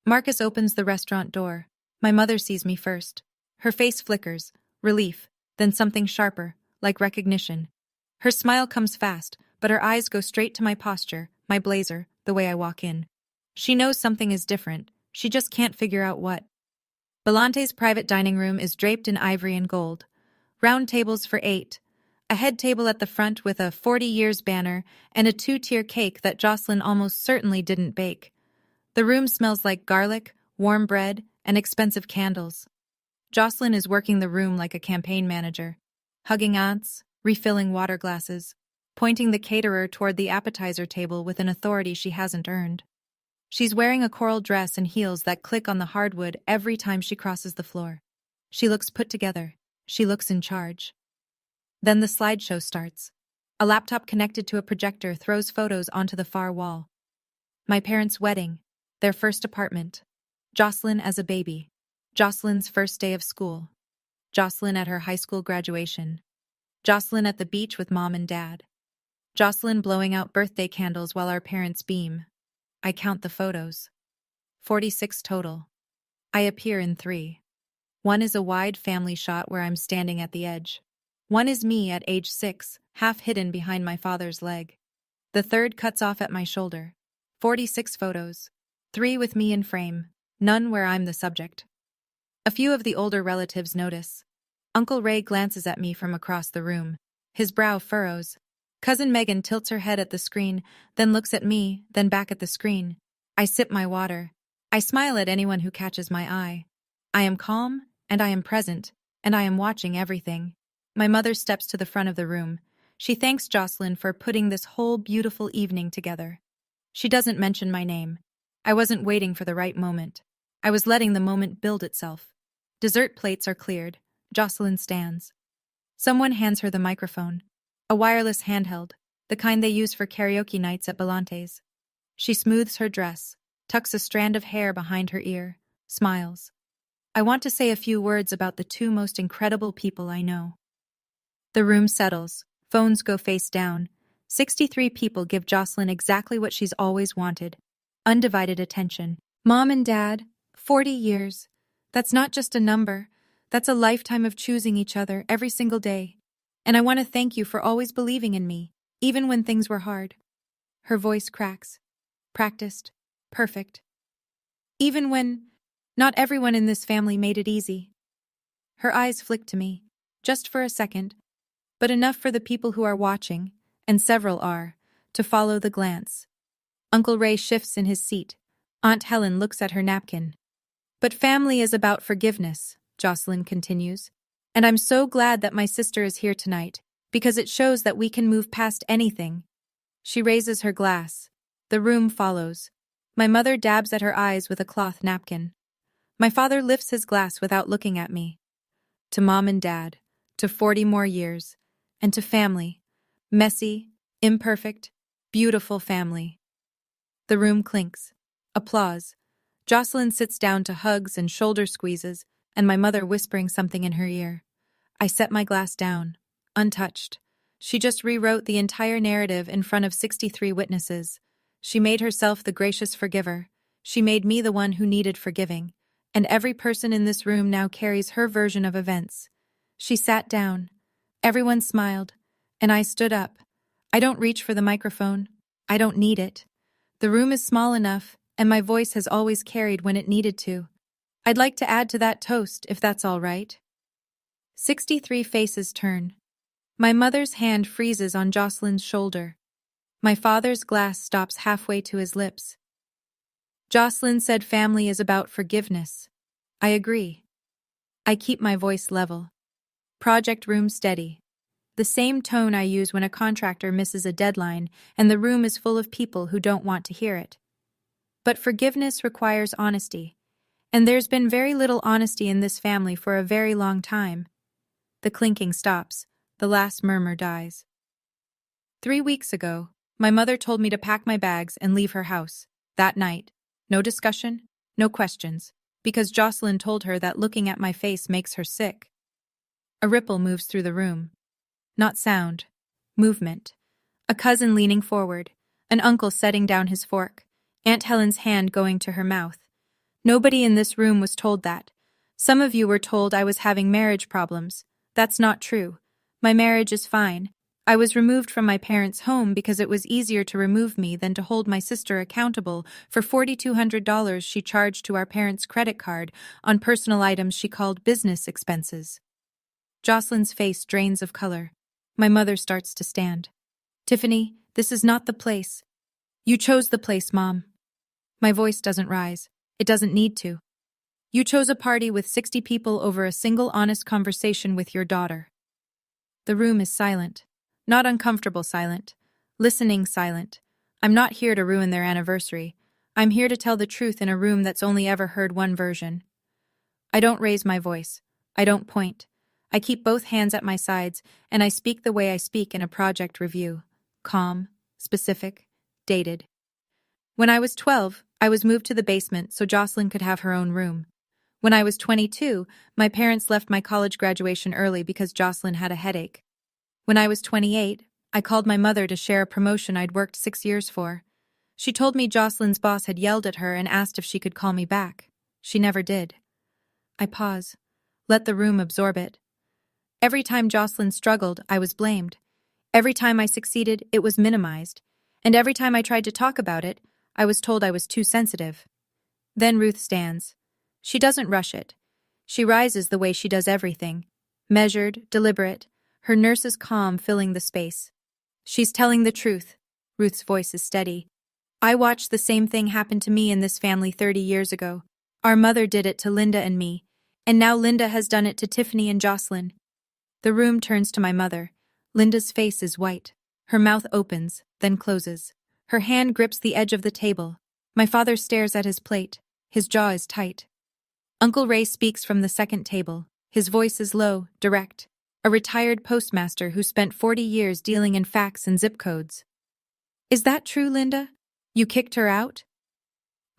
Marcus opens the restaurant door. My mother sees me first. Her face flickers, relief, then something sharper, like recognition. Her smile comes fast, but her eyes go straight to my posture, my blazer, the way I walk in. She knows something is different. She just can't figure out what. Belante's private dining room is draped in ivory and gold. Round tables for 8. A head table at the front with a 40 years banner and a 2-tier cake that Joselyn almost certainly didn't bake. The room smells like garlic, warm bread, and expensive candles. Joselyn is working the room like a campaign manager, hugging aunts, refilling water glasses, pointing the caterer toward the appetizer table with an authority she hasn't earned. She's wearing a coral dress and heels that click on the hardwood every time she crosses the floor. She looks put together. She looks in charge. Then the slideshow starts. A laptop connected to a projector throws photos onto the far wall. My parents' wedding, their first apartment, Joselyn as a baby, Joselyn's first day of school, Joselyn at her high school graduation, Joselyn at the beach with Mom and Dad, Joselyn blowing out birthday candles while our parents beam. I count the photos. 46 total. I appear in 3. One is a wide family shot where I'm standing at the edge. One is me at age 6, half hidden behind my father's leg. The third cuts off at my shoulder. 46 photos. 3 with me in frame, none where I'm the subject. A few of the older relatives notice. Uncle Ray glances at me from across the room. His brow furrows. Cousin Megan tilts her head at the screen, then looks at me, then back at the screen. I sip my water. I smile at anyone who catches my eye. I am calm, and I am present, and I am watching everything. My mother steps to the front of the room. She thanks Joselyn for putting this whole beautiful evening together. She doesn't mention my name. I wasn't waiting for the right moment. I was letting the moment build itself. Dessert plates are cleared. Joselyn stands. Someone hands her the microphone. A wireless handheld, the kind they use for karaoke nights at Belante's. She smooths her dress, tucks a strand of hair behind her ear, smiles. I want to say a few words about the two most incredible people I know. The room settles, phones go face down. 63 people give Joselyn exactly what she's always wanted: undivided attention. Mom and Dad, 40 years. That's not just a number, that's a lifetime of choosing each other every single day. And I want to thank you for always believing in me, even when things were hard. Her voice cracks. Practiced. Perfect. Even when not everyone in this family made it easy. Her eyes flick to me, just for a second, but enough for the people who are watching, and several are, to follow the glance. Uncle Ray shifts in his seat. Aunt Helen looks at her napkin. But family is about forgiveness, Joselyn continues. And I'm so glad that my sister is here tonight, because it shows that we can move past anything. She raises her glass. The room follows. My mother dabs at her eyes with a cloth napkin. My father lifts his glass without looking at me. To Mom and Dad, to 40 more years, and to family. Messy, imperfect, beautiful family. The room clinks. Applause. Joselyn sits down to hugs and shoulder squeezes, and my mother whispering something in her ear. I set my glass down, untouched. She just rewrote the entire narrative in front of 63 witnesses. She made herself the gracious forgiver. She made me the one who needed forgiving. And every person in this room now carries her version of events. She sat down. Everyone smiled, and I stood up. I don't reach for the microphone. I don't need it. The room is small enough, and my voice has always carried when it needed to. I'd like to add to that toast, if that's all right. 63 faces turn. My mother's hand freezes on Joselyn's shoulder. My father's glass stops halfway to his lips. Joselyn said family is about forgiveness. I agree. I keep my voice level. Project room steady. The same tone I use when a contractor misses a deadline and the room is full of people who don't want to hear it. But forgiveness requires honesty. And there's been very little honesty in this family for a very long time. The clinking stops. The last murmur dies. 3 weeks ago, my mother told me to pack my bags and leave her house. That night. No discussion, no questions, because Joselyn told her that looking at my face makes her sick. A ripple moves through the room. Not sound. Movement. A cousin leaning forward. An uncle setting down his fork. Aunt Helen's hand going to her mouth. Nobody in this room was told that. Some of you were told I was having marriage problems. That's not true. My marriage is fine. I was removed from my parents' home because it was easier to remove me than to hold my sister accountable for $4,200 she charged to our parents' credit card on personal items she called business expenses. Joselyn's face drains of color. My mother starts to stand. Tiffany, this is not the place. You chose the place, Mom. My voice doesn't rise. It doesn't need to. You chose a party with 60 people over a single honest conversation with your daughter. The room is silent. Not uncomfortable silent. Listening silent. I'm not here to ruin their anniversary. I'm here to tell the truth in a room that's only ever heard one version. I don't raise my voice. I don't point. I keep both hands at my sides, and I speak the way I speak in a project review. Calm, specific, dated. When I was 12, I was moved to the basement so Joselyn could have her own room. When I was 22, my parents left my college graduation early because Joselyn had a headache. When I was 28, I called my mother to share a promotion I'd worked 6 years for. She told me Joselyn's boss had yelled at her and asked if she could call me back. She never did. I pause. Let the room absorb it. Every time Joselyn struggled, I was blamed. Every time I succeeded, it was minimized. And every time I tried to talk about it, I was told I was too sensitive. Then Ruth stands. She doesn't rush it. She rises the way she does everything. Measured, deliberate. Her nurse is calm, filling the space. She's telling the truth. Ruth's voice is steady. I watched the same thing happen to me in this family 30 years ago. Our mother did it to Linda and me, and now Linda has done it to Tiffany and Joselyn. The room turns to my mother. Linda's face is white. Her mouth opens, then closes. Her hand grips the edge of the table. My father stares at his plate. His jaw is tight. Uncle Ray speaks from the second table. His voice is low, direct. A retired postmaster who spent 40 years dealing in fax and zip codes. Is that true, Linda? You kicked her out?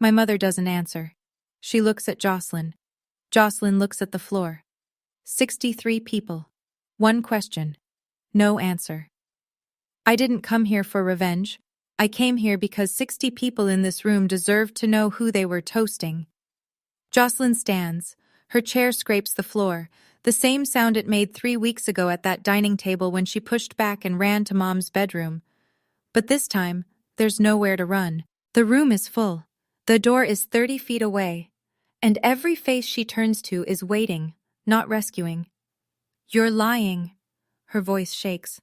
My mother doesn't answer. She looks at Joselyn. Joselyn looks at the floor. 63 people. One question. No answer. I didn't come here for revenge. I came here because 60 people in this room deserved to know who they were toasting. Joselyn stands. Her chair scrapes the floor, the same sound it made 3 weeks ago at that dining table when she pushed back and ran to Mom's bedroom. But this time, there's nowhere to run. The room is full. The door is 30 feet away. And every face she turns to is waiting, not rescuing. You're lying. Her voice shakes.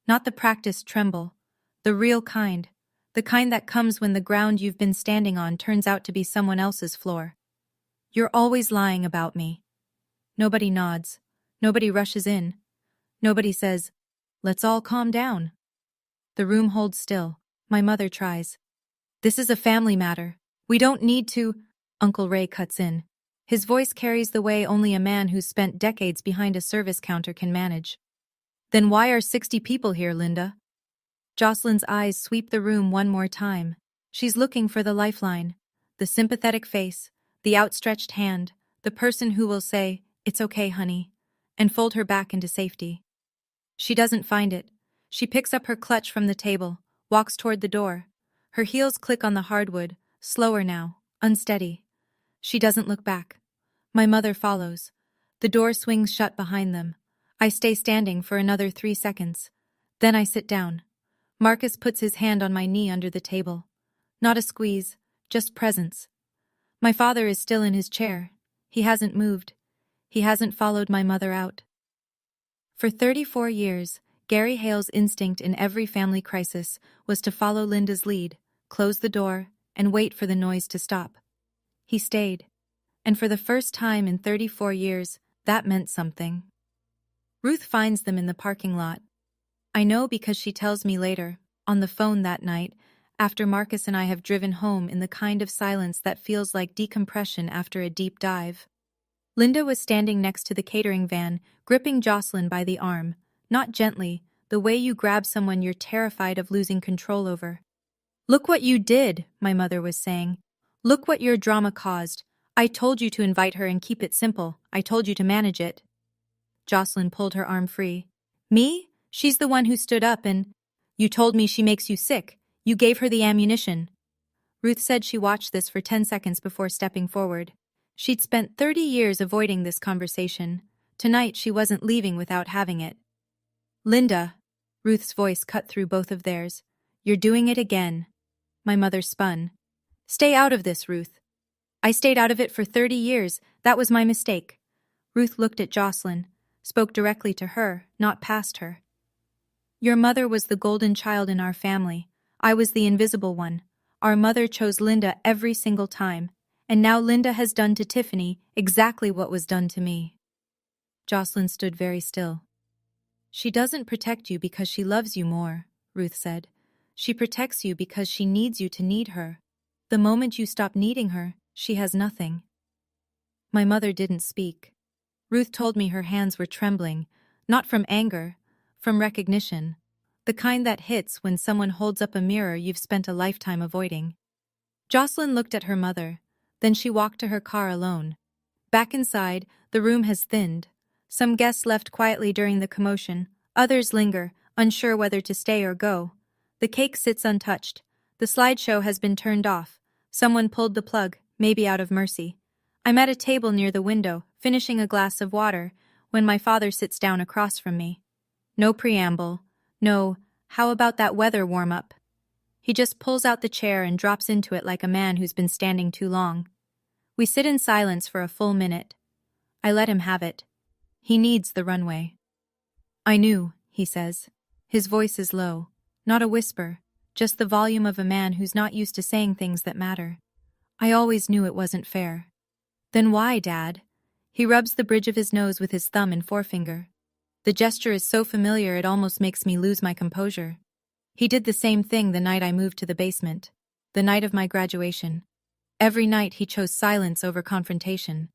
Not the practiced tremble. The real kind. The kind that comes when the ground you've been standing on turns out to be someone else's floor. You're always lying about me. Nobody nods. Nobody rushes in. Nobody says, let's all calm down. The room holds still. My mother tries. This is a family matter. We don't need to. Uncle Ray cuts in. His voice carries the way only a man who's spent decades behind a service counter can manage. Then why are 60 people here, Linda? Joselyn's eyes sweep the room one more time. She's looking for the lifeline. The sympathetic face, the outstretched hand, the person who will say, it's okay, honey, and fold her back into safety. She doesn't find it. She picks up her clutch from the table, walks toward the door. Her heels click on the hardwood, slower now, unsteady. She doesn't look back. My mother follows. The door swings shut behind them. I stay standing for another 3 seconds. Then I sit down. Marcus puts his hand on my knee under the table. Not a squeeze, just presence. My father is still in his chair. He hasn't moved. He hasn't followed my mother out. For 34 years, Gary Hale's instinct in every family crisis was to follow Linda's lead, close the door, and wait for the noise to stop. He stayed. And for the first time in 34 years, that meant something. Ruth finds them in the parking lot. I know because she tells me later, on the phone that night, after Marcus and I have driven home in the kind of silence that feels like decompression after a deep dive. Linda was standing next to the catering van, gripping Joselyn by the arm, not gently, the way you grab someone you're terrified of losing control over. Look what you did, my mother was saying. Look what your drama caused. I told you to invite her and keep it simple. I told you to manage it. Joselyn pulled her arm free. Me? She's the one who stood up and... You told me she makes you sick. You gave her the ammunition. Ruth said she watched this for 10 seconds before stepping forward. She'd spent 30 years avoiding this conversation. Tonight she wasn't leaving without having it. Linda, Ruth's voice cut through both of theirs. You're doing it again. My mother spun. Stay out of this, Ruth. I stayed out of it for 30 years. That was my mistake. Ruth looked at Joselyn, spoke directly to her, not past her. Your mother was the golden child in our family. I was the invisible one. Our mother chose Linda every single time, and now Linda has done to Tiffany exactly what was done to me. Joselyn stood very still. She doesn't protect you because she loves you more, Ruth said. She protects you because she needs you to need her. The moment you stop needing her, she has nothing. My mother didn't speak. Ruth told me her hands were trembling, not from anger, from recognition, the kind that hits when someone holds up a mirror you've spent a lifetime avoiding. Joselyn looked at her mother, then she walked to her car alone. Back inside, the room has thinned. Some guests left quietly during the commotion, others linger, unsure whether to stay or go. The cake sits untouched. The slideshow has been turned off. Someone pulled the plug, maybe out of mercy. I'm at a table near the window, finishing a glass of water, when my father sits down across from me. No preamble. No, how about that weather warm-up? He just pulls out the chair and drops into it like a man who's been standing too long. We sit in silence for a full minute. I let him have it. He needs the runway. I knew, he says. His voice is low, not a whisper, just the volume of a man who's not used to saying things that matter. I always knew it wasn't fair. Then why, Dad? He rubs the bridge of his nose with his thumb and forefinger. The gesture is so familiar it almost makes me lose my composure. He did the same thing the night I moved to the basement, the night of my graduation. Every night he chose silence over confrontation.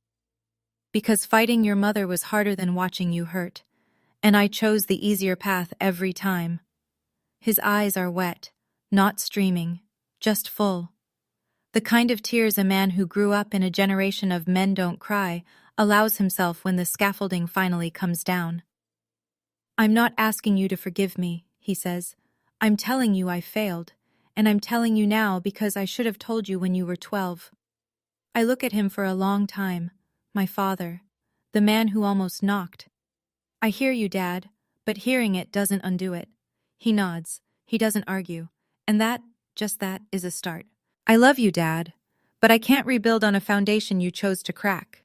Because fighting your mother was harder than watching you hurt, and I chose the easier path every time. His eyes are wet, not streaming, just full. The kind of tears a man who grew up in a generation of men don't cry allows himself when the scaffolding finally comes down. I'm not asking you to forgive me, he says. I'm telling you I failed, and I'm telling you now because I should have told you when you were 12. I look at him for a long time, my father, the man who almost knocked. I hear you, Dad, but hearing it doesn't undo it. He nods, he doesn't argue, and just that, is a start. I love you, Dad, but I can't rebuild on a foundation you chose to crack.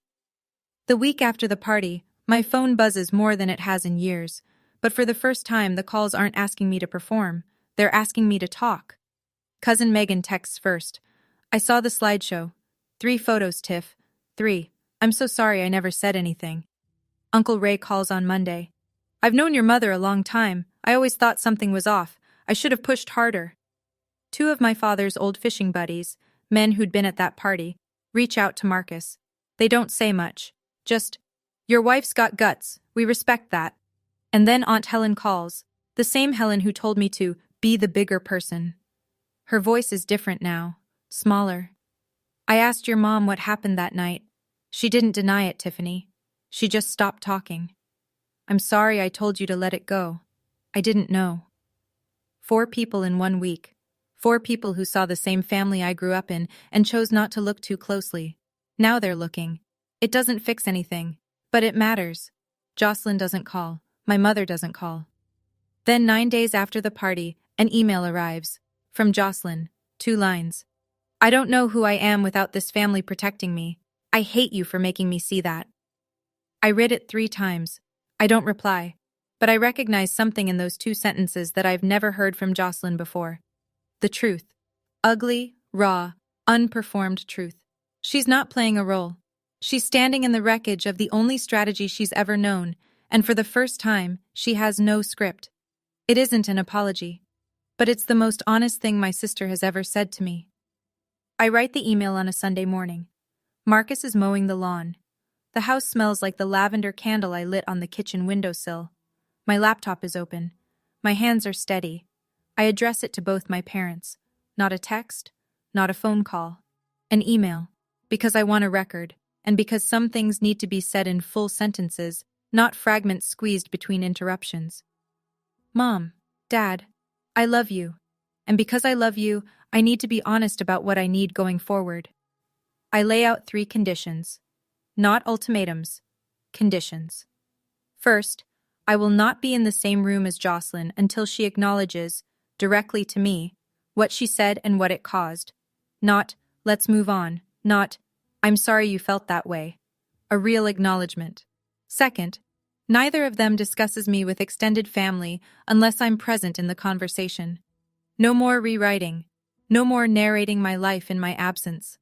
The week after the party, my phone buzzes more than it has in years, but for the first time the calls aren't asking me to perform, they're asking me to talk. Cousin Megan texts first. I saw the slideshow. 3 photos, Tiff. 3. I'm so sorry I never said anything. Uncle Ray calls on Monday. I've known your mother a long time. I always thought something was off. I should have pushed harder. 2 of my father's old fishing buddies, men who'd been at that party, reach out to Marcus. They don't say much. Just, your wife's got guts. We respect that. And then Aunt Helen calls. The same Helen who told me to be the bigger person. Her voice is different now. Smaller. I asked your mom what happened that night. She didn't deny it, Tiffany. She just stopped talking. I'm sorry I told you to let it go. I didn't know. 4 people in 1 week. 4 people who saw the same family I grew up in and chose not to look too closely. Now they're looking. It doesn't fix anything, but it matters. Joselyn doesn't call. My mother doesn't call. Then 9 days after the party, an email arrives. From Joselyn. 2 lines. I don't know who I am without this family protecting me. I hate you for making me see that. I read it 3 times. I don't reply, but I recognize something in those 2 sentences that I've never heard from Joselyn before. The truth. Ugly, raw, unperformed truth. She's not playing a role. She's standing in the wreckage of the only strategy she's ever known, and for the first time, she has no script. It isn't an apology, but it's the most honest thing my sister has ever said to me. I write the email on a Sunday morning. Marcus is mowing the lawn. The house smells like the lavender candle I lit on the kitchen windowsill. My laptop is open. My hands are steady. I address it to both my parents. Not a text, not a phone call. An email. Because I want a record, and because some things need to be said in full sentences, not fragments squeezed between interruptions. Mom, Dad, I love you. And because I love you, I need to be honest about what I need going forward. I lay out 3 conditions. Not ultimatums. Conditions. First, I will not be in the same room as Joselyn until she acknowledges, directly to me, what she said and what it caused. Not, let's move on. Not, I'm sorry you felt that way. A real acknowledgement. Second, neither of them discusses me with extended family unless I'm present in the conversation. No more rewriting. No more narrating my life in my absence.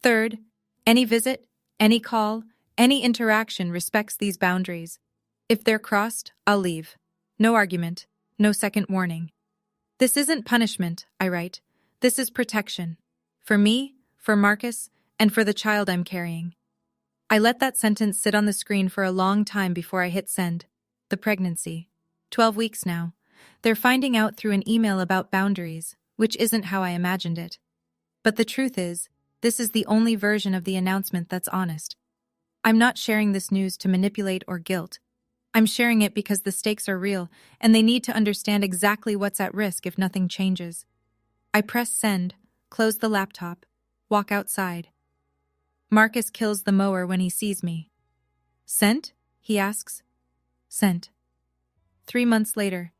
Third, any visit, any call, any interaction respects these boundaries. If they're crossed, I'll leave. No argument, no second warning. This isn't punishment, I write. This is protection. For me, for Marcus, and for the child I'm carrying. I let that sentence sit on the screen for a long time before I hit send. The pregnancy. 12 weeks now. They're finding out through an email about boundaries, which isn't how I imagined it. But the truth is, this is the only version of the announcement that's honest. I'm not sharing this news to manipulate or guilt. I'm sharing it because the stakes are real, and they need to understand exactly what's at risk if nothing changes. I press send, close the laptop, walk outside. Marcus kills the mower when he sees me. Sent? He asks. Sent. 3 months later.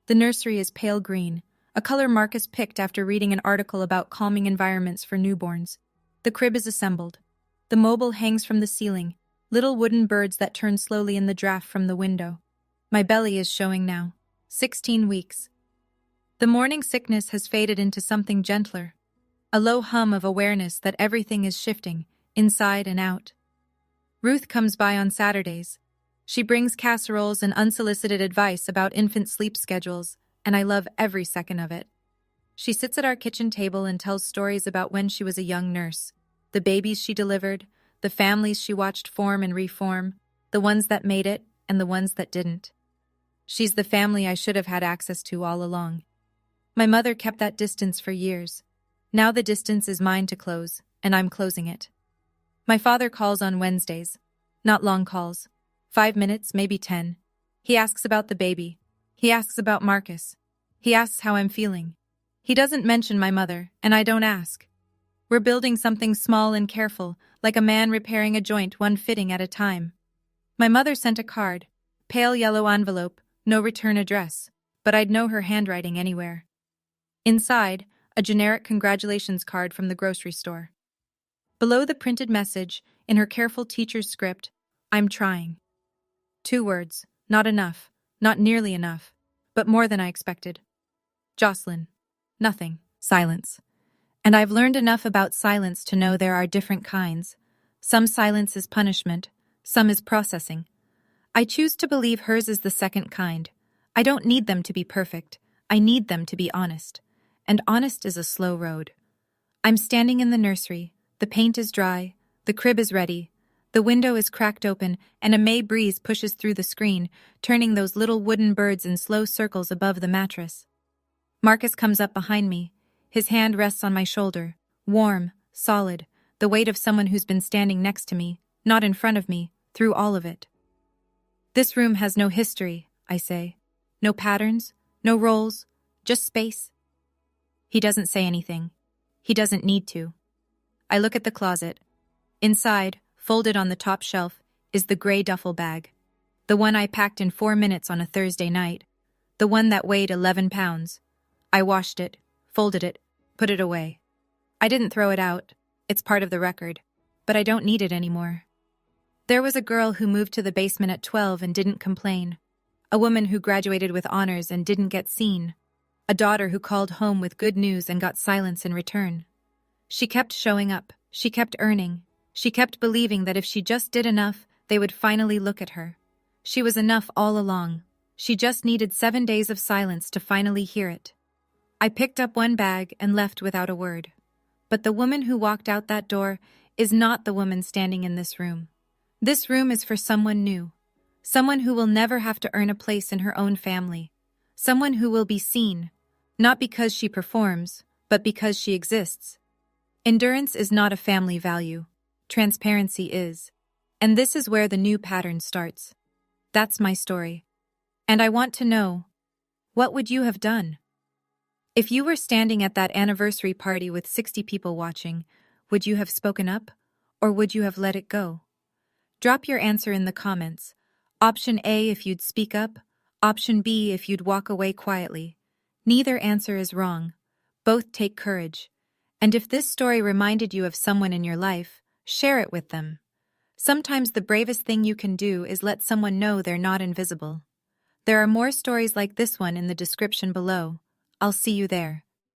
The nursery is pale green, a color Marcus picked after reading an article about calming environments for newborns. The crib is assembled. The mobile hangs from the ceiling, little wooden birds that turn slowly in the draft from the window. My belly is showing now. 16 weeks. The morning sickness has faded into something gentler. A low hum of awareness that everything is shifting, inside and out. Ruth comes by on Saturdays. She brings casseroles and unsolicited advice about infant sleep schedules, and I love every second of it. She sits at our kitchen table and tells stories about when she was a young nurse, the babies she delivered, the families she watched form and reform, the ones that made it and the ones that didn't. She's the family I should have had access to all along. My mother kept that distance for years. Now the distance is mine to close, and I'm closing it. My father calls on Wednesdays. Not long calls. 5 minutes, maybe 10. He asks about the baby. He asks about Marcus. He asks how I'm feeling. He doesn't mention my mother, and I don't ask. We're building something small and careful, like a man repairing a joint, one fitting at a time. My mother sent a card, pale yellow envelope, no return address, but I'd know her handwriting anywhere. Inside, a generic congratulations card from the grocery store. Below the printed message, in her careful teacher's script, I'm trying. 2 words, not enough, not nearly enough, but more than I expected. Joselyn. Nothing. Silence. And I've learned enough about silence to know there are different kinds. Some silence is punishment, some is processing. I choose to believe hers is the second kind. I don't need them to be perfect. I need them to be honest. And honest is a slow road. I'm standing in the nursery. The paint is dry. The crib is ready. The window is cracked open, and a May breeze pushes through the screen, turning those little wooden birds in slow circles above the mattress. Marcus comes up behind me. His hand rests on my shoulder, warm, solid, the weight of someone who's been standing next to me, not in front of me, through all of it. This room has no history, I say. No patterns, no roles, just space. He doesn't say anything. He doesn't need to. I look at the closet. Inside, folded on the top shelf, is the gray duffel bag. The one I packed in 4 minutes on a Thursday night. The one that weighed 11 pounds. I washed it, folded it, put it away. I didn't throw it out. It's part of the record. But I don't need it anymore. There was a girl who moved to the basement at 12 and didn't complain. A woman who graduated with honors and didn't get seen. A daughter who called home with good news and got silence in return. She kept showing up. She kept earning. She kept believing that if she just did enough, they would finally look at her. She was enough all along. She just needed 7 days of silence to finally hear it. I picked up one bag and left without a word. But the woman who walked out that door is not the woman standing in this room. This room is for someone new. Someone who will never have to earn a place in her own family. Someone who will be seen, not because she performs, but because she exists. Endurance is not a family value. Transparency is. And this is where the new pattern starts. That's my story. And I want to know, what would you have done? If you were standing at that anniversary party with 60 people watching, would you have spoken up, or would you have let it go? Drop your answer in the comments. Option A if you'd speak up, option B if you'd walk away quietly. Neither answer is wrong. Both take courage. And if this story reminded you of someone in your life, share it with them. Sometimes the bravest thing you can do is let someone know they're not invisible. There are more stories like this one in the description below. I'll see you there.